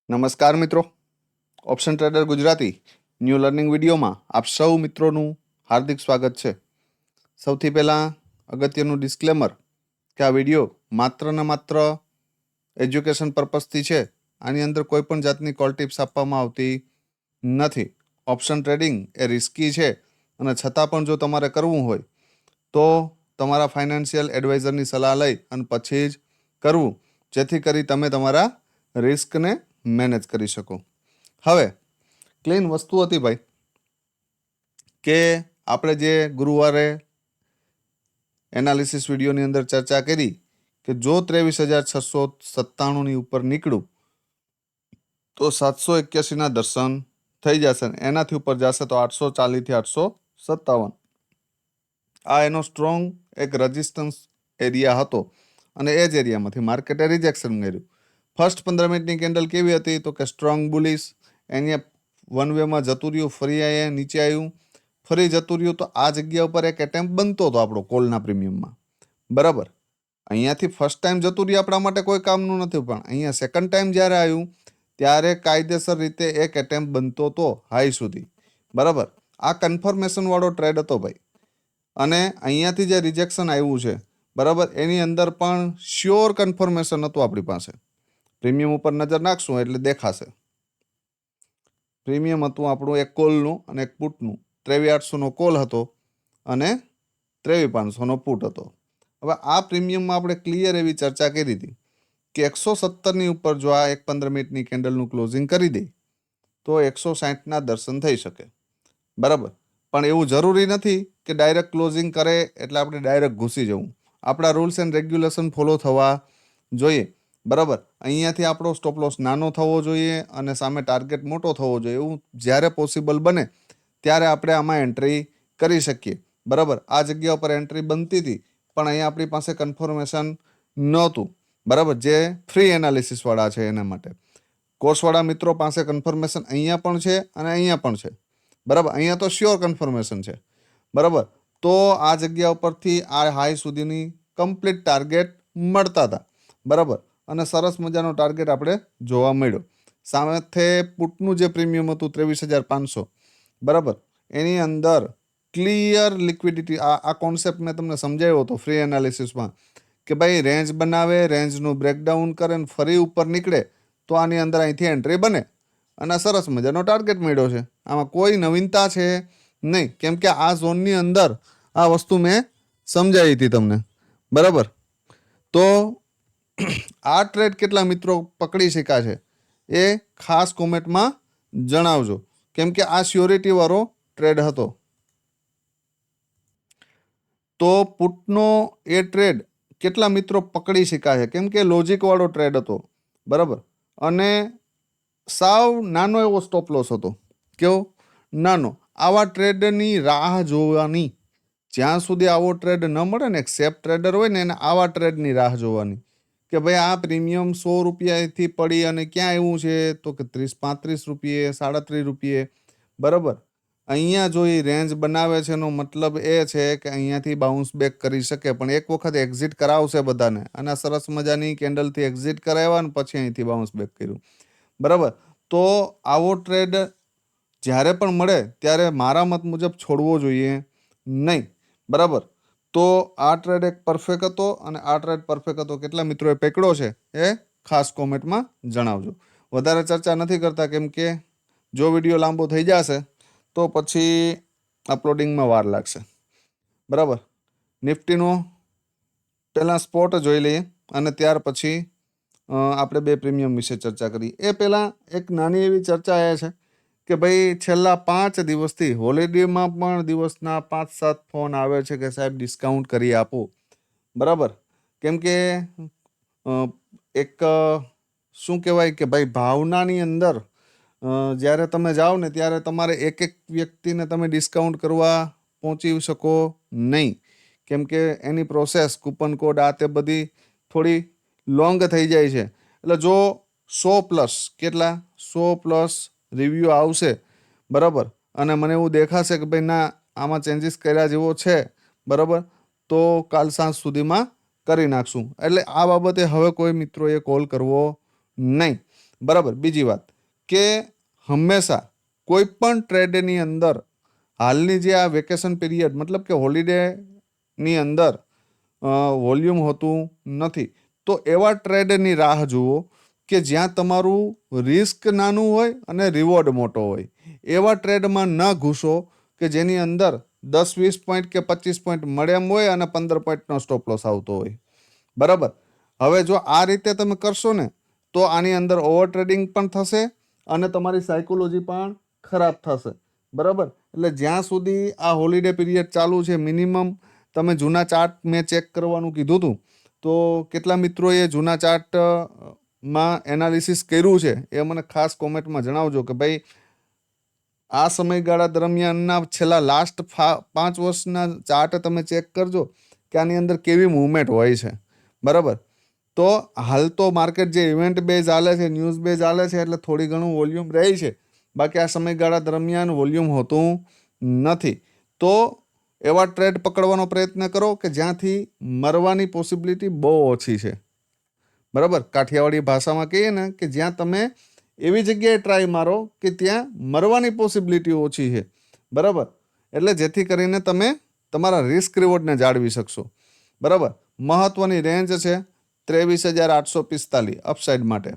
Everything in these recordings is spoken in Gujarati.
નમસ્કાર મિત્રો, option trader Gujarati new learning વિડીયોમાં આપ સૌ મિત્રોનું હાર્દિક સ્વાગત છે. સૌથી પહેલાં અગત્યનું ડિસ્ક્લેમર કે આ વિડીયો માત્ર ને માત્ર એજ્યુકેશન પર્પઝથી છે. આની અંદર કોઈ પણ જાતની કોલ ટિપ્સ આપવામાં આવતી નથી. ઓપ્શન ટ્રેડિંગ એ રિસ્કી છે અને છતાં પણ જો તમારે કરવું હોય તો તમારા ફાઇનાન્શિયલ એડવાઇઝરની સલાહ લઈ અને પછી જ કરવું, જેથી કરી તમે તમારા રિસ્કને મેનેજ કરી શકો. હવે ક્લીન વસ્તુ હતી ભાઈ કે આપણે જે ગુરુવારે એનાલિસિસ વિડીયોની અંદર ચર્ચા કરી કે જો 23,697ની ઉપર નીકળું તો 781ના દર્શન થઈ જશે, એનાથી ઉપર જશે તો 840થી 857. આ એનો સ્ટ્રોંગ એક રેઝિસ્ટન્સ એરિયા હતો અને એ જ એરિયામાંથી માર્કેટે રિજેક્શન કર્યું. ફર્સ્ટ 15 મિનિટની કેન્ડલ કેવી હતી તો કે સ્ટ્રોંગ બુલિશ, એને વન વેમાં જતું રહ્યું, ફરી અહીંયા નીચે આવ્યું, ફરી જતું રહ્યું. તો આ જગ્યા ઉપર એક એટેમ્પ બનતો હતો આપણો કોલના પ્રીમિયમમાં, બરાબર. અહીંયાથી ફર્સ્ટ ટાઈમ જતું રહ્યું આપણા માટે કોઈ કામનું નથી, પણ અહીંયા સેકન્ડ ટાઈમ જ્યારે આવ્યું ત્યારે કાયદેસર રીતે એક એટેમ્પ બનતો હતો હાઈ સુધી, બરાબર. આ કન્ફર્મેશન વાળો ટ્રેડ હતો ભાઈ. અને અહીંયાથી જે રિજેક્શન આવ્યું છે, બરાબર, એની અંદર પણ શ્યોર કન્ફર્મેશન હતું આપણી પાસે. પ્રીમિયમ ઉપર નજર નાખશું એટલે દેખાશે. પ્રીમિયમ હતું આપણું એક કોલનું અને એક પુટનું. 23,800નો કોલ હતો અને 23,500નો પુટ હતો. હવે આ પ્રીમિયમમાં આપણે ક્લિયર એવી ચર્ચા કરી હતી કે 117ની ઉપર જો આ એક 15 મિનિટની કેન્ડલનું ક્લોઝિંગ કરી દે તો 160ના દર્શન થઈ શકે, બરાબર. પણ એવું જરૂરી નથી કે ડાયરેક્ટ ક્લોઝિંગ કરે એટલે આપણે ડાયરેક્ટ ઘૂસી જવું. આપણા રૂલ્સ એન્ડ રેગ્યુલેશન ફોલો થવા જોઈએ, બરાબર. અહીંયાથી આપણો સ્ટોપ લોસ નાનો થવો જોઈએ અને સામે ટાર્ગેટ મોટો થવો જોઈએ. એવું જ્યારે પોસિબલ બને ત્યારે આપણે આમાં એન્ટ્રી કરી શકીએ, બરાબર. આ જગ્યા ઉપર એન્ટ્રી બનતી હતી પણ અહીંયા આપણી પાસે કન્ફર્મેશન નહોતું, બરાબર. જે ફ્રી એનાલિસિસવાળા છે એના માટે. કોર્સવાળા મિત્રો પાસે કન્ફર્મેશન અહીંયા પણ છે અને અહીંયા પણ છે, બરાબર. અહીંયા તો શ્યોર કન્ફર્મેશન છે, બરાબર. તો આ જગ્યા ઉપરથી આ હાઈ સુધીની કમ્પ્લીટ ટાર્ગેટ મળતા હતા, બરાબર. અને સરસ મજાનો ટાર્ગેટ આપણે જોવા મળ્યો. સાથે પુટનું જે પ્રીમિયમ હતું 23,500, બરાબર, એની અંદર ક્લિયર લિક્વિડિટી. આ કોન્સેપ્ટ મેં તમને સમજાવ્યો હતો ફ્રી એનાલિસિસમાં કે ભાઈ રેન્જ બનાવે, રેન્જનું બ્રેકડાઉન કરે અને ફરી ઉપર નીકળે તો આની અંદર અહીંથી એન્ટ્રી બને અને સરસ મજાનો ટાર્ગેટ મળ્યો છે. આમાં કોઈ નવીનતા છે નહીં, કેમ કે આ ઝોનની અંદર આ વસ્તુ મેં સમજાવી હતી તમને, બરાબર. તો આ ટ્રેડ કેટલા મિત્રો પકડી શક્યા છે એ ખાસ કોમેન્ટમાં જણાવજો, કેમ કે આ સ્યોરિટી વાળો ટ્રેડ હતો. તો પુટનો એ ટ્રેડ કેટલા મિત્રો પકડી શક્યા છે, કેમ કે લોજિક વાળો ટ્રેડ હતો, બરાબર. અને સાવ નાનો એવો સ્ટોપ લોસ હતો. કેવો નાનો. આવા ટ્રેડની રાહ જોવાની, જ્યાં સુધી આવો ટ્રેડ ન મળે ને, એક સેફ ટ્રેડર હોય ને એને આવા ટ્રેડની રાહ જોવાની કે ભાઈ આ પ્રીમિયમ 100 રૂપિયાથી પડી અને ક્યાં એવું છે તો કે 30-35 રૂપિયે, 37 રૂપિયે, બરાબર. અહીંયા જો એ રેન્જ બનાવે છે એનો મતલબ એ છે કે અહીંયાથી બાઉન્સ બેક કરી શકે, પણ એક વખત એક્ઝિટ કરાવશે બધાને. અને સરસ મજાની કેન્ડલથી એક્ઝિટ કરાવ્યા ને પછી અહીંથી બાઉન્સ બેક કર્યું, બરાબર. તો આવો ટ્રેડ જ્યારે પણ મળે ત્યારે મારા મત મુજબ છોડવો જોઈએ નહીં, બરાબર. તો આ ટ્રેડ એક પરફેક્ટ હતો અને આ ટ્રેડ પરફેક્ટ હતો. કેટલા મિત્રોએ પકડ્યો છે એ ખાસ કોમેન્ટમાં જણાવજો. વધારે ચર્ચા નથી કરતા, કેમ કે જો વિડીયો લાંબો થઈ જશે તો પછી અપલોડિંગમાં વાર લાગશે, બરાબર. નિફ્ટીનો પહેલાં સ્પોટ જોઈ લઈએ અને ત્યાર પછી આપણે બે પ્રીમિયમ વિશે ચર્ચા કરી. એ પહેલાં એક નાની એવી ચર્ચા એ છે કે ભાઈ છેલ્લા 5 દિવસથી હોલિડેમાં પણ દિવસના 5-7 ફોન આવે છે કે સાહેબ ડિસ્કાઉન્ટ કરી આપો, બરાબર. કેમ કે એક શું કહેવાય કે ભાઈ ભાવનાની અંદર જ્યારે તમે જાઓ ને ત્યારે તમારે એક વ્યક્તિને તમે ડિસ્કાઉન્ટ કરવા પહોંચી શકો નહીં, કેમ કે એની પ્રોસેસ, કૂપન કોડ, આ તે બધી થોડી લોંગ થઈ જાય છે. એટલે જો 100+, કેટલા 100+ રિવ્યૂ આવશે, બરાબર, અને મને એવું દેખાશે કે ભાઈ ના આમાં ચેન્જીસ કર્યા જેવો છે, બરાબર, તો કાલ સાંજ સુધીમાં કરી નાખશું. એટલે આ બાબતે હવે કોઈ મિત્રોએ કોલ કરવો નહીં, બરાબર. બીજી વાત કે હંમેશા કોઈ પણ ટ્રેડની અંદર હાલની જે આ વેકેશન પીરિયડ મતલબ કે હોલિડેની અંદર વોલ્યુમ હોતું નથી, તો એવા ટ્રેડની રાહ જુઓ કે જ્યાં તમારું રિસ્ક નાનું હોય અને રિવોર્ડ મોટો હોય. એવા ટ્રેડમાં ન ઘૂસો કે જેની અંદર 10-20 પોઈન્ટ કે 25 પોઈન્ટ મળે એમ હોય અને 15 પોઈન્ટનો સ્ટોપ લોસ આવતો હોય. બરાબર. હવે જો આ રીતે તમે કરશો ને તો આની અંદર ઓવર ટ્રેડિંગ પણ થશે અને તમારી સાયકોલોજી પણ ખરાબ થશે. બરાબર. એટલે જ્યાં સુધી આ હોલિડે પીરિયડ ચાલુ છે, મિનિમમ તમે જૂના ચાર્ટ મેં ચેક કરવાનું કીધું હતું, તો કેટલા મિત્રોએ જૂના ચાર્ટમાં એનાલિસિસ કર્યું છે એ મને ખાસ કોમેન્ટમાં જણાવજો કે ભાઈ આ સમયગાળા દરમિયાનના છેલ્લા લાસ્ટ 5 વર્ષના ચાર્ટ તમે ચેક કરજો કે આની અંદર કેવી મૂવમેન્ટ હોય છે. બરાબર. તો હાલ તો માર્કેટ જે ઇવેન્ટ બેઝ હાલે છે, ન્યૂઝ બેઝ હાલે છે, એટલે થોડી ઘણું વોલ્યુમ રહે છે. બાકી આ સમયગાળા દરમિયાન વોલ્યુમ હોતું નથી. તો એવા ટ્રેડ પકડવાનો પ્રયત્ન કરો કે જ્યાંથી મરવાની પોસિબિલિટી બહુ ઓછી છે. બરાબર. કાઠિયાવાડી ભાષામાં કહીએ ને કે જ્યાં તમે એવી જગ્યાએ ટ્રાય મારો કે ત્યાં મરવાની પોસિબિલિટી ઓછી છે. બરાબર. એટલે જેથી કરીને તમે તમારા રિસ્ક રિવોર્ડને જાળવી શકશો. બરાબર. મહત્વની રેન્જ છે 23,845 અપસાઇડ માટે.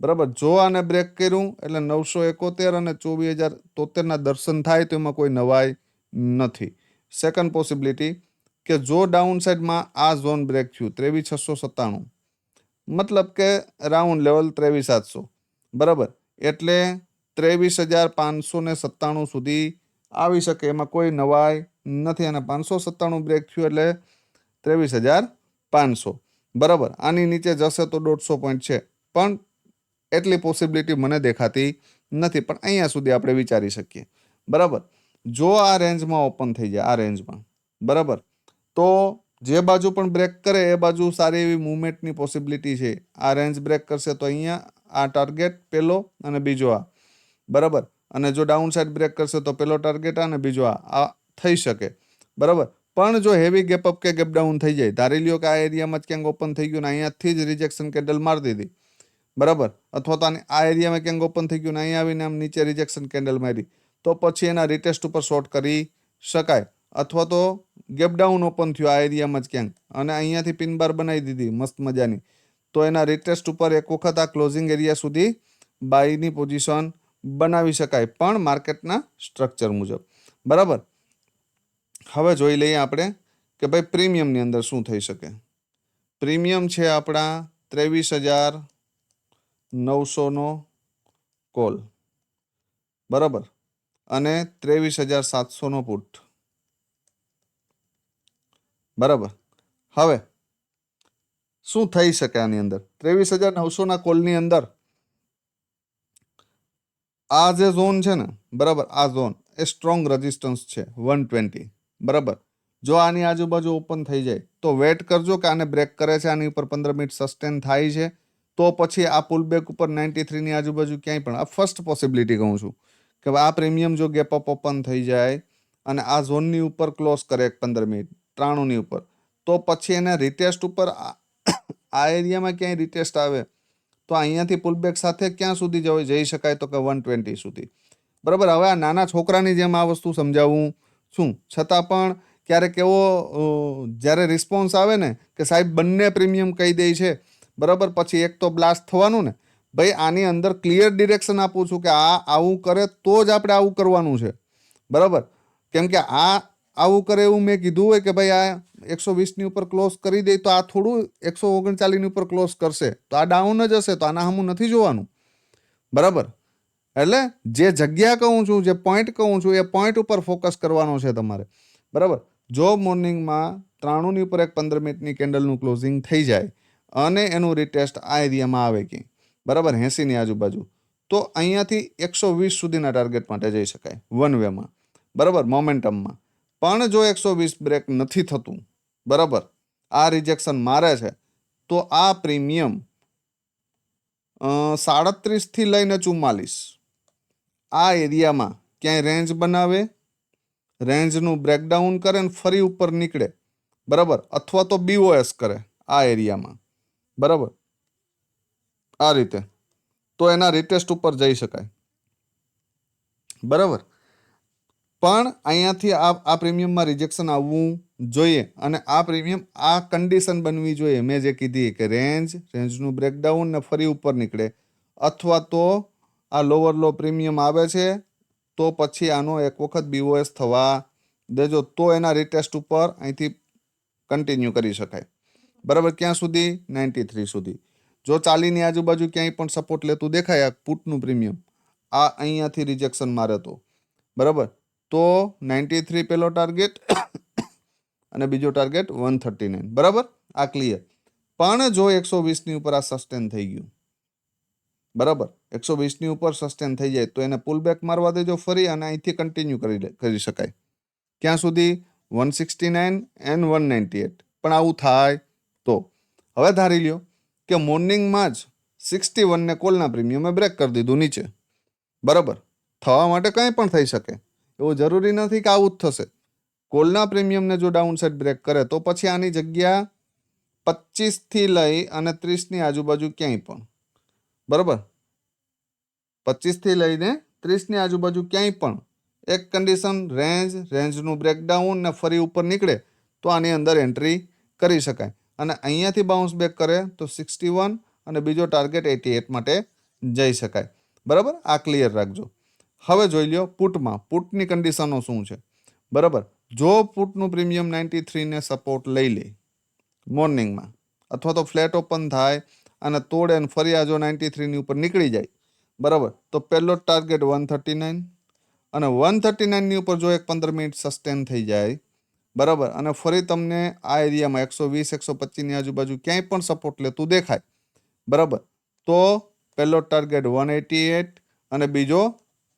બરાબર. જો આને બ્રેક કર્યું એટલે 971 અને 24,073ના દર્શન થાય તો એમાં કોઈ નવાઈ નથી. સેકન્ડ પોસિબિલિટી કે જો ડાઉન સાઈડમાં આ ઝોન બ્રેક થયું 23,697, મતલબ કે રાઉન્ડ લેવલ 23,700. બરાબર. એટલે 23,597 સુધી આવી શકે, એમાં કોઈ નવાઈ નથી. અને 597 બ્રેક થયું એટલે 23,500. બરાબર. આની નીચે જશે તો 150 પોઈન્ટ છે, પણ એટલી પોસિબિલિટી મને દેખાતી નથી. પણ અહીંયા સુધી આપણે વિચારી શકીએ. બરાબર. જો આ રેન્જમાં ઓપન થઈ જાય, આ રેન્જમાં, બરાબર, તો જે બાજુ પણ બ્રેક કરે એ બાજુ સારી એવી મૂવમેન્ટની પોસિબિલિટી છે. આ રેન્જ બ્રેક કરશે તો અહીંયા આ ટાર્ગેટ પહેલો અને બીજો આ. બરાબર. અને જો ડાઉન સાઇડ બ્રેક કરશે તો પહેલો ટાર્ગેટ અને બીજો આ થઈ શકે. બરાબર. પણ જો હેવી ગેપ અપ કે ગેપ ડાઉન થઈ જાય, ધારી લ્યો કે આ એરિયામાં જ ક્યાંક ઓપન થઈ ગયું ને અહીંયાથી જ રિજેક્શન કેન્ડલ મારી દીધી. બરાબર. અથવા તો આ એરિયામાં ક્યાંક ઓપન થઈ ગયું ને અહીંયા આવીને આમ નીચે રિજેક્શન કેન્ડલ મારી, તો પછી એના રિટેસ્ટ ઉપર શોર્ટ કરી શકાય. અથવા તો ગેપ ડાઉન ઓપન થયું આ એરિયામાં જ ક્યાંક અને અહીંયાથી પિન બાર બનાવી દીધી મસ્ત મજાની, તો એના રિટેસ્ટ ઉપર એક વખત આ ક્લોઝિંગ એરિયા સુધી બાયની પોઝિશન બનાવી શકાય, પણ માર્કેટના સ્ટ્રક્ચર મુજબ. બરાબર. હવે જોઈ લઈએ આપણે કે ભાઈ પ્રીમિયમની અંદર શું થઈ શકે. પ્રીમિયમ છે આપણા 23,900નો કોલ. બરાબર. અને 23,700નો પુટ. બરાબર. હવે શું થઈ શકે આની અંદર? 23,900ના કોલની અંદર આ જે ઝોન છે ને, બરાબર, આ ઝોન એ સ્ટ્રોંગ રેઝિસ્ટન્સ છે 120. બરાબર. જો આની આજુબાજુ ઓપન થઈ જાય તો વેટ કરજો કે આને બ્રેક કરે છે, આની ઉપર 15 મિનિટ સસ્ટેન થાય છે, તો પછી આ પુલબેક ઉપર 93ની આજુબાજુ ક્યાંય પણ, આ ફર્સ્ટ પોસિબિલિટી કહું છું કે આ પ્રીમિયમ જો ગેપ અપ ઓપન થઈ જાય અને આ ઝોનની ઉપર ક્લોઝ કરે 15 મિનિટ 93ની ઉપર, તો પછી એને રિટેસ્ટ ઉપર આ એરિયામાં ક્યાંય રિટેસ્ટ આવે તો અહીંયાથી પુલબેક સાથે ક્યાં સુધી જઈ શકાય તો કે 120 સુધી. બરાબર. હવે આ નાના છોકરાની જેમ આ વસ્તુ સમજાવું છું, છતાં પણ ક્યારેક એવો જ્યારે રિસ્પોન્સ આવે ને કે સાહેબ બંને પ્રીમિયમ કહી દે છે, બરાબર, પછી એક તો બ્લાસ્ટ થવાનું ને. ભાઈ આની અંદર ક્લિયર ડિરેક્શન આપું છું કે આ આવું કરે તો જ આપણે આવું કરવાનું છે. બરાબર. કેમ કે આ આવું કરે એવું મેં કીધું હોય કે ભાઈ આ 120ની ઉપર ક્લોઝ કરી દે તો આ થોડું 139ની ઉપર ક્લોઝ કરશે તો આ ડાઉન જ હશે, તો આના સામું નથી જોવાનું. બરાબર. એટલે જે જગ્યા કહું છું, જે પોઈન્ટ કહું છું, એ પોઈન્ટ ઉપર ફોકસ કરવાનો છે તમારે. બરાબર. જો મોર્નિંગમાં 93ની ઉપર એક 15 મિનિટની કેન્ડલનું ક્લોઝિંગ થઈ જાય અને એનું રિટેસ્ટ આ એરિયામાં આવે ક્યાંય, બરાબર, 80ની આજુબાજુ, તો અહીંયાથી 120 સુધીના ટાર્ગેટ માટે જઈ શકાય વન વેમાં. બરાબર. મોમેન્ટમમાં. પણ જો 120 બ્રેક નથી થતું, બરાબર, આ રિજેક્શન મારે છે, તો આ પ્રીમિયમ 37થી લઈને 44 આ એરિયામાં ક્યાંય રેન્જ બનાવે, રેન્જનું બ્રેકડાઉન કરે ને ફરી ઉપર નીકળે. બરાબર. અથવા તો બીઓએસ કરે આ એરિયામાં. બરાબર. આ રીતે તો એના રિટેસ્ટ ઉપર જઈ શકાય, બરાબર. પણ અહીંયાથી આ પ્રીમિયમમાં રિજેક્શન આવવું જોઈએ અને આ પ્રીમિયમ આ કન્ડિશન બનવી જોઈએ મેં જે કીધી કે રેન્જનું બ્રેકડાઉન ને ફરી ઉપર નીકળે, અથવા તો આ લોઅર લો પ્રીમિયમ આવે છે તો પછી આનો એક વખત બીઓએસ થવા દેજો, તો એના રિટેસ્ટ ઉપર અહીંથી કન્ટિન્યુ કરી શકાય, બરાબર. ક્યાં સુધી? 93 સુધી. જો 40ની આજુબાજુ ક્યાંય પણ સપોર્ટ લેતું દેખાય આ પુટનું પ્રીમિયમ, આ અહીંયાથી રિજેક્શન મારે તો, બરાબર, તો 93 પહેલો ટાર્ગેટ અને બીજો ટાર્ગેટ 139, બરાબર. આ ક્લિયર. પણ જો 120ની ઉપર આ સસ્ટેન થઈ ગયું, બરાબર, 120ની ઉપર સસ્ટેન થઈ જાય તો એને પુલ બેક મારવા દેજો ફરી અને અહીંથી કન્ટિન્યુ કરી શકાય. ક્યાં સુધી? 169 એન્ડ 198. પણ આવું થાય તો હવે ધારી લ્યો કે મોર્નિંગમાં જ 61 ને કોલના પ્રીમિયમે બ્રેક કરી દીધું નીચે, બરાબર. થવા માટે કંઈ પણ થઈ શકે, એવું જરૂરી નથી કે આવું જ થશે. કોલના પ્રીમિયમને જો ડાઉનસાઇડ બ્રેક કરે તો પછી આની જગ્યા 25થી લઈ અને 30ની આજુબાજુ ક્યાંય પણ, બરાબર, 25થી લઈને 30ની આજુબાજુ ક્યાંય પણ એક કન્ડિશન રેન્જનું બ્રેકડાઉન ને ફરી ઉપર નીકળે તો આની અંદર એન્ટ્રી કરી શકાય. અને અહીંયાથી બાઉન્સ બેક કરે તો 61 અને બીજો ટાર્ગેટ 88 માટે જઈ શકાય, બરાબર. આ ક્લિયર રાખજો. હવે જોઈ લ્યો પુટમાં, પુટની કન્ડિશનો શું છે, બરાબર. જો પુટનું પ્રીમિયમ 93ને સપોર્ટ લઈ લે મોર્નિંગમાં, અથવા તો ફ્લેટ ઓપન થાય અને તોડે અને ફરી આ જો 93ની ઉપર નીકળી જાય, બરાબર, તો પહેલો જ ટાર્ગેટ 139 અને 139ની ઉપર જો એક 15 મિનિટ સસ્ટેન થઈ જાય, બરાબર, અને ફરી તમને આ એરિયામાં 120 125ની આજુબાજુ ક્યાંય પણ સપોર્ટ લેતું દેખાય, બરાબર, તો પહેલો ટાર્ગેટ 188 અને બીજો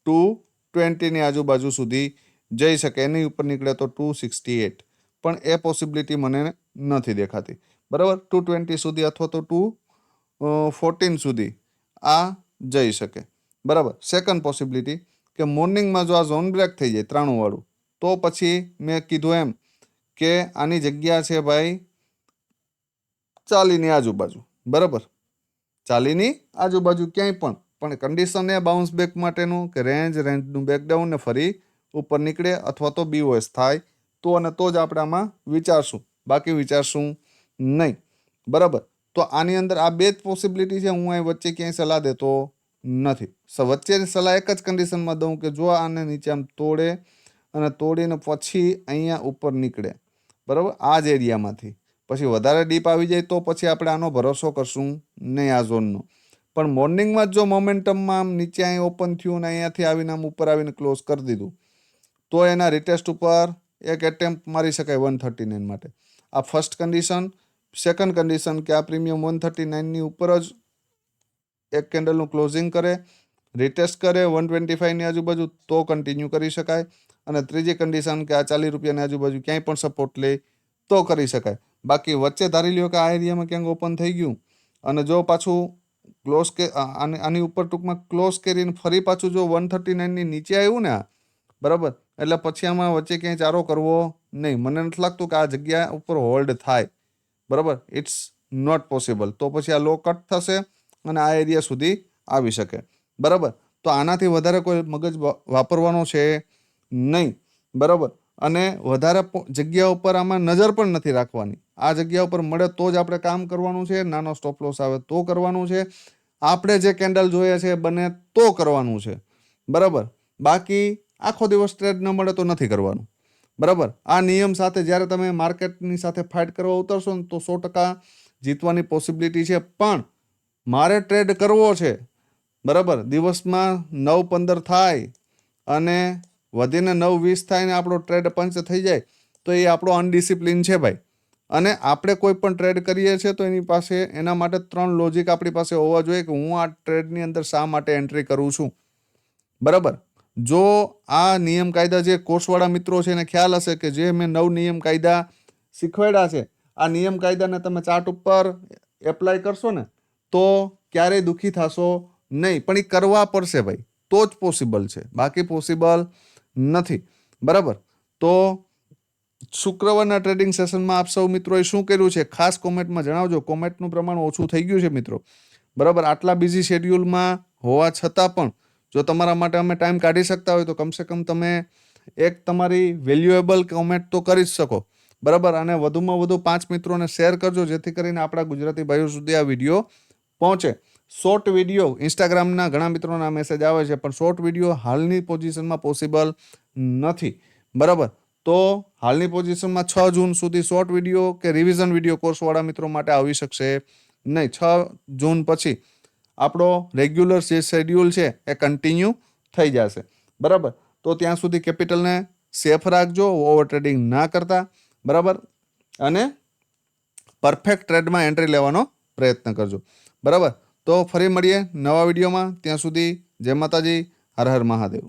220ની આજુબાજુ સુધી જઈ શકે. એની ઉપર નીકળે તો 268, પણ એ પોસિબિલિટી મને નથી દેખાતી, બરાબર. 220 સુધી અથવા તો 214 સુધી આ જઈ શકે, બરાબર. સેકન્ડ પોસિબિલિટી કે મોર્નિંગમાં જો આ ઝોન બ્રેક થઈ જાય 93 વાળું, તો પછી મેં કીધું એમ કે આની જગ્યા છે ભાઈ 40ની આજુબાજુ, બરાબર, 40ની આજુબાજુ ક્યાંય પણ કન્ડિશન એ બાઉન્સ બેક માટેનું કે રેન્જનું બેકડાઉન ને ફરી ઉપર નીકળે અથવા તો બીઓએસ થાય તો અને તો જ આપણે આમાં વિચારશું, બાકી વિચારશું નહીં, બરાબર. તો આની અંદર આ બે જ પોસિબિલિટી છે. હું અહીં વચ્ચે ક્યાંય સલાહ દેતો નથી. વચ્ચેની સલાહ એક જ કન્ડિશનમાં દઉં કે જો આને નીચે આમ તોડે અને તોડીને પછી અહીંયા ઉપર નીકળે, બરાબર, આ જ એરિયામાંથી પછી વધારે ડીપ આવી જાય તો પછી આપણે આનો ભરોસો કરશું નહીં આ ઝોનનો. પણ મોર્નિંગમાં જ જો મોમેન્ટમમાં આમ નીચે અહીં ઓપન થયું અને અહીંયાથી આવીને આમ ઉપર આવીને ક્લોઝ કરી દીધું તો એના રિટેસ્ટ ઉપર એક એટેમ્પ મારી શકાય 139 માટે. આ ફર્સ્ટ કન્ડિશન. સેકન્ડ કન્ડિશન કે આ પ્રીમિયમ 139ની ઉપર જ એક કેન્ડલનું ક્લોઝિંગ કરે, રિટેસ્ટ કરે 125ની આજુબાજુ તો કન્ટિન્યુ કરી શકાય. અને ત્રીજી કન્ડિશન કે આ 40 રૂપિયાની આજુબાજુ ક્યાંય પણ સપોર્ટ લે તો કરી શકાય. બાકી વચ્ચે ધારી લ્યો કે આ એરિયામાં ક્યાંક ઓપન થઈ ગયું અને જો પાછું ક્લોઝ કે આની ઉપર ટૂંકમાં ક્લોઝ કરીને ફરી પાછું જો 139ની નીચે આવ્યું ને આ, બરાબર, એટલે પછી આમાં વચ્ચે ક્યાંય ચારો કરવો નહીં. મને નથી લાગતું કે આ જગ્યા ઉપર હોલ્ડ થાય, બરાબર. It's not possible. તો પછી આ લો કટ થશે અને આ એરિયા સુધી આવી શકે, બરાબર. તો આનાથી વધારે કોઈ મગજ વાપરવાનો છે નહીં, બરાબર. અને વધારે જગ્યા ઉપર આમાં નજર પણ નથી રાખવાની. આ જગ્યા ઉપર મળે તો જ આપણે કામ કરવાનું છે, નાનો સ્ટોપ લોસ આવે તો કરવાનું છે, આપણે જે કેન્ડલ જોઈએ છે બને તો કરવાનું છે, બરાબર. બાકી આખો દિવસ ટ્રેડ ન મળે તો નથી કરવાનું, બરાબર. આ નિયમ સાથે જ્યારે તમે માર્કેટની સાથે ફાઇટ કરવા ઉતરશો ને તો 100% જીતવાની પોસિબિલિટી છે. પણ મારે ટ્રેડ કરવો છે, બરાબર, દિવસમાં 9-15 થાય અને વધીને 9-20 થાય ને આપણો ટ્રેડ પંચ થઈ જાય તો એ આપણો અનડિસિપ્લિન છે ભાઈ. અને આપણે કોઈ પણ ટ્રેડ કરીએ છીએ તો એના માટે 3 લોજિક આપણી પાસે હોવા જોઈએ કે હું આ ટ્રેડની અંદર શા માટે એન્ટ્રી કરું છું, બરાબર. જો આ નિયમ કાયદા જે કોર્સવાળા મિત્રો છે એને ખ્યાલ હશે કે જે મેં 9 નિયમ કાયદા શીખવાડ્યા છે, આ નિયમ કાયદાને તમે ચાર્ટ ઉપર એપ્લાય કરશો ને તો ક્યારેય દુઃખી થશો નહીં. પણ એ કરવા પડશે ભાઈ, તો જ પોસિબલ છે, બાકી પોસિબલ નથી, બરાબર. તો શુક્રવારના ટ્રેડિંગ સેશનમાં આપ સૌ મિત્રોએ શું કર્યું છે ખાસ કોમેન્ટમાં જણાવજો. કોમેન્ટનું પ્રમાણ ઓછું થઈ ગયું છે મિત્રો, બરાબર. આટલા બિઝી શેડ્યુલમાં હોવા છતાં પણ જો તમારા માટે અમે ટાઈમ કાઢી શકતા હોય તો કમસે કમ તમે એક તમારી વેલ્યુએબલ કોમેન્ટ તો કરી જ શકો, બરાબર. અને વધુમાં વધુ 5 મિત્રોને શેર કરજો જેથી કરીને આપણા ગુજરાતી ભાઈઓ સુધી આ વિડીયો પહોંચે. શોર્ટ વિડીયો ઇન્સ્ટાગ્રામના ઘણા મિત્રોના મેસેજ આવે છે, પણ શોર્ટ વિડીયો હાલની પોઝિશનમાં પોસિબલ નથી, બરાબર. તો હાલની પોઝિશનમાં 6 જૂન સુધી શોર્ટ વિડીયો કે રિવિઝન વિડીયો કોર્સવાળા મિત્રો માટે આવી શકશે નહીં. 6 જૂન પછી આપણો રેગ્યુલર જે શેડ્યુલ છે એ કન્ટિન્યુ થઈ જશે, બરાબર. તો ત્યાં સુધી કેપિટલને સેફ રાખજો, ઓવર ટ્રેડિંગ ના કરતા, બરાબર. અને પરફેક્ટ ટ્રેડમાં એન્ટ્રી લેવાનો પ્રયત્ન કરજો, બરાબર. તો ફરી મળીએ નવા વિડીયોમાં. ત્યાં સુધી જય માતાજી, હર હર મહાદેવ.